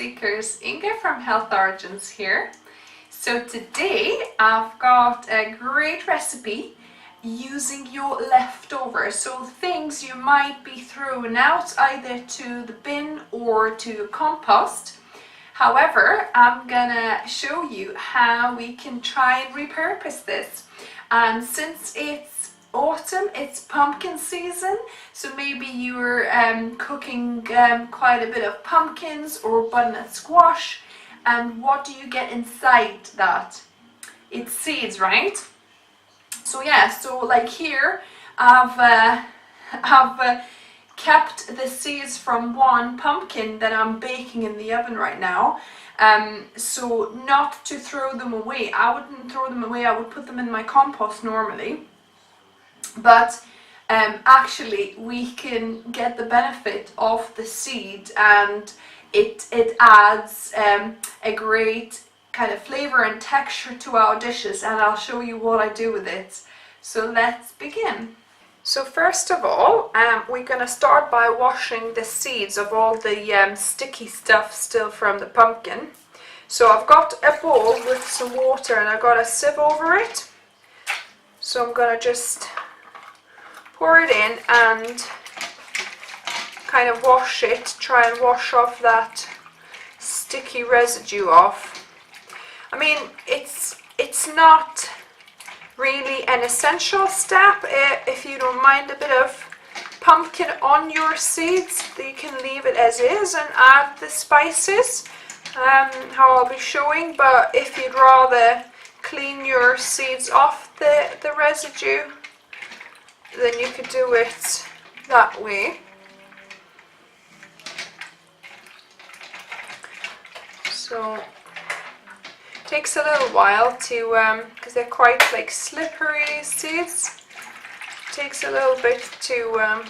Seekers, Inga from Health Origins here. So today I've got a great recipe using your leftovers, so things you might be throwing out either to the bin or to compost. However, I'm gonna show you how we can try and repurpose this. And since it's autumn, it's pumpkin season, so maybe you're cooking quite a bit of pumpkins or butternut squash, and what do you get inside that? It's seeds, right? So yeah, so like here I've kept the seeds from one pumpkin that I'm baking in the oven right now, so not to throw them away. I wouldn't throw them away, I would put them in my compost normally. But actually we can get the benefit of the seed, and it adds a great kind of flavor and texture to our dishes, and I'll show you what I do with it. So let's begin. So first of all, we're going to start by washing the seeds of all the sticky stuff still from the pumpkin. So I've got a bowl with some water and I've got a sieve over it. So I'm going to just pour it in and kind of wash it, try and wash off that sticky residue off. I mean, it's not really an essential step. If you don't mind a bit of pumpkin on your seeds, you can leave it as is and add the spices, how I'll be showing. But if you'd rather clean your seeds off the residue, then you could do it that way. So it takes a little while to, because they're quite like slippery seeds, it takes a little bit to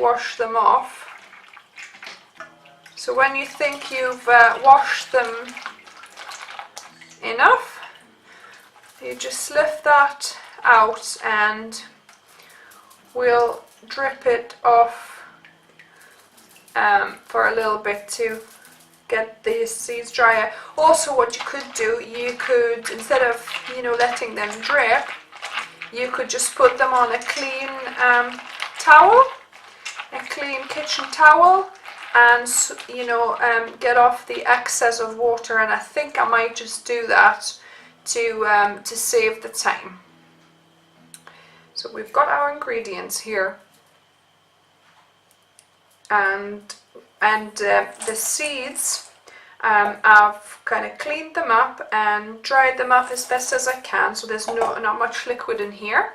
wash them off. So when you think you've washed them enough, you just lift that out and we'll drip it off for a little bit to get the seeds drier. Also, what you could do, you could, instead of letting them drip, you could just put them on a clean towel, a clean kitchen towel, and get off the excess of water. And I think I might just do that to save the time. So we've got our ingredients here, and the seeds, I've kind of cleaned them up and dried them up as best as I can, so there's not much liquid in here.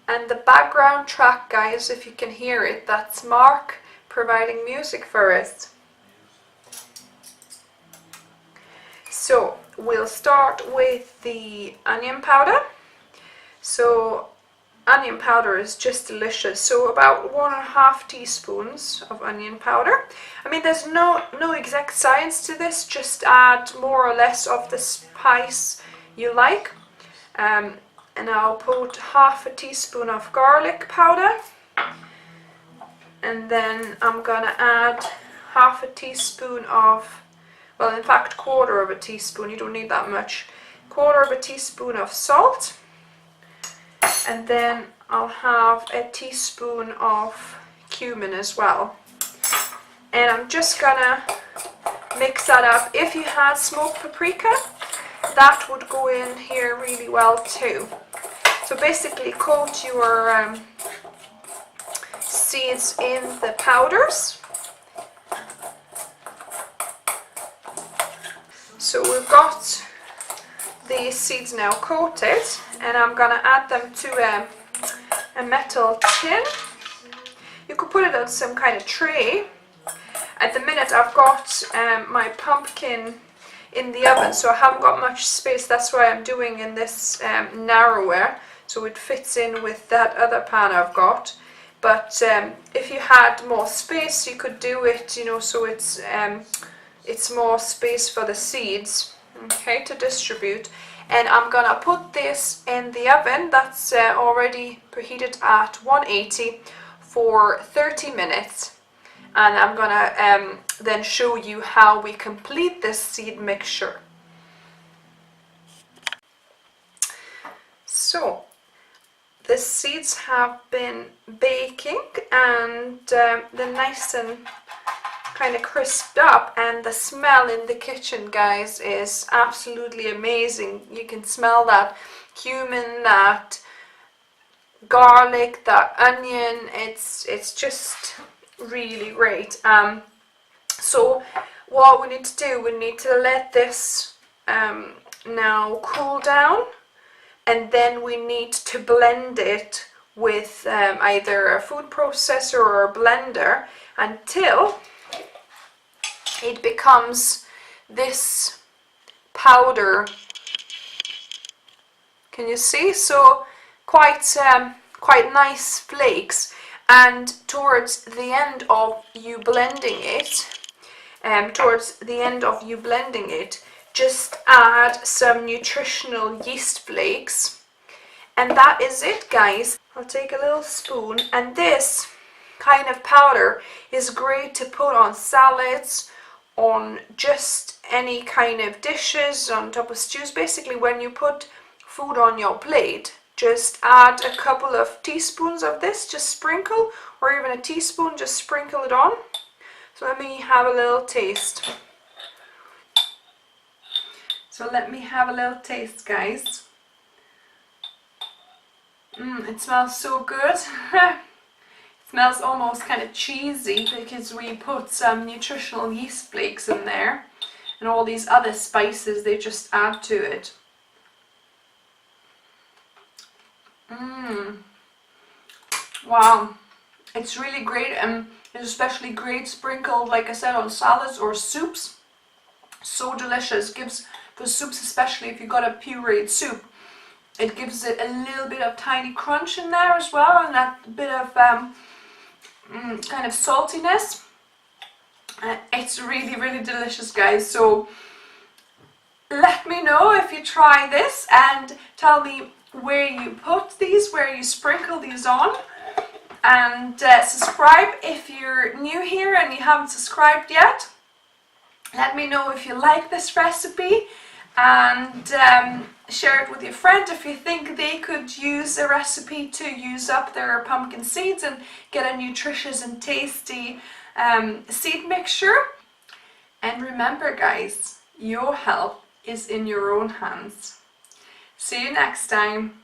And the background track, guys, if you can hear it, that's Mark providing music for us. So we'll start with the onion powder. So onion powder is just delicious, so about 1.5 teaspoons of onion powder. I mean, there's no exact science to this, just add more or less of the spice you like. And I'll put 1/2 teaspoon of garlic powder, and then I'm gonna add 1/2 teaspoon of, well, in fact 1/4 teaspoon, you don't need that much, 1/4 teaspoon of salt. And then I'll have a teaspoon of cumin as well. And I'm just gonna mix that up. If you had smoked paprika, that would go in here really well too. So basically coat your seeds in the powders. So we've got the seeds now coated, and I'm gonna add them to a metal tin. You could put it on some kind of tray. At the minute I've got my pumpkin in the oven, so I haven't got much space. That's why I'm doing in this narrower, so it fits in with that other pan I've got. But if you had more space, you could do it, so it's more space for the seeds, okay, to distribute. And I'm gonna put this in the oven that's already preheated at 180 for 30 minutes. and I'm gonna then show you how we complete this seed mixture. So the seeds have been baking, and they're nice and kind of crisped up, and the smell in the kitchen, guys, is absolutely amazing. You can smell that cumin, that garlic, that onion. It's just really great. So what we need to do, we need to let this now cool down, and then we need to blend it with either a food processor or a blender until it becomes this powder. Can you see? So quite nice flakes. And towards the end of you blending it, just add some nutritional yeast flakes, and that is it, guys. I'll take a little spoon, and this kind of powder is great to put on salads, on just any kind of dishes, on top of stews. Basically, when you put food on your plate, just add a couple of teaspoons of this, just sprinkle, or even a teaspoon, just sprinkle it on. So let me have a little taste. Guys. It smells so good. It smells almost kind of cheesy because we put some nutritional yeast flakes in there, and all these other spices, they just add to it. Wow, it's really great, and it's especially great sprinkled, like I said, on salads or soups. So delicious. Gives, for soups especially, if you've got a pureed soup, it gives it a little bit of tiny crunch in there as well, and that bit of kind of saltiness. It's really, really delicious, guys. So let me know if you try this, and tell me where you put these, where you sprinkle these on, and subscribe if you're new here and you haven't subscribed yet. Let me know if you like this recipe, and share it with your friend if you think they could use a recipe to use up their pumpkin seeds and get a nutritious and tasty seed mixture. And remember, guys, your health is in your own hands. See you next time.